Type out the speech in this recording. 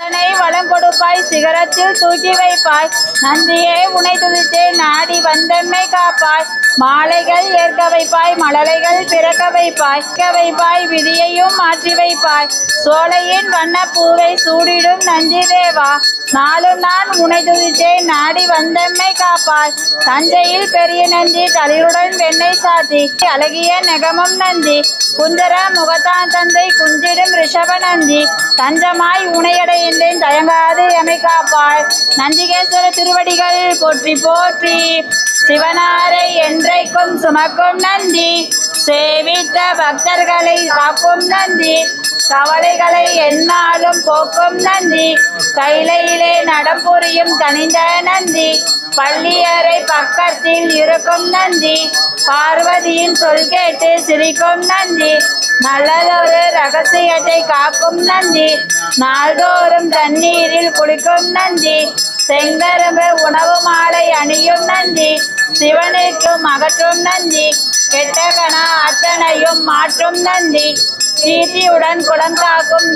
வளம் கொடுப்பாய் சிகரத்தில் தூக்கி வைப்பாய் நந்தியே உனை துதித்தே நாடி வந்தம்மை காப்பாய் மாலைகள் ஏற்க வைப்பாய் மழலைகள் பிறக்க வைப்பாய் விதியையும் மாற்றி வைப்பாய் சோலையின் வண்ண பூவை சூடிடும் நந்தி தேவா நாளும் நான் உனை துதித்தே நாடி வந்தம்மை காப்பாய் தஞ்சையில் பெரிய நந்தி தளிருடன் வெண்ணெய் சாத்தி அழகிய நெகமும் நந்தி குந்தர முகத்தான் தந்தை குஞ்சிடும் ரிஷப நந்தி தஞ்சமாய் உனையடைந்தேன் தயங்காது எமை காப்பாய் நந்திகேஸ்வர திருவடிகள் போற்றி போற்றி சிவனாரை என்றைக்கும் சுமக்கும் நந்தி சேவித்த பக்தர்களை காக்கும் நந்தி கவலைகளை எந்நாளும் போக்கும் நந்தி கைலையிலே நடம்புரியும் கனிந்த நந்தி பள்ளியறை பக்கத்தில் இருக்கும் நந்தி பார்வதியின் சொல் கேட்டு சிரிக்கும் நந்தி நல்லதொரு ரகசியத்தை காக்கும் நந்தி நாள்தோறும் தண்ணீரில் குளிக்கும் நந்தி செங்கரும்பு உணவு மாலை அணியும் நந்தி சிவனுக்கும் அகற்றும் நந்தி கெட்ட கணா அத்தனையும் மாற்றும் நந்தி சீதியுடன் குளங்காக்கும்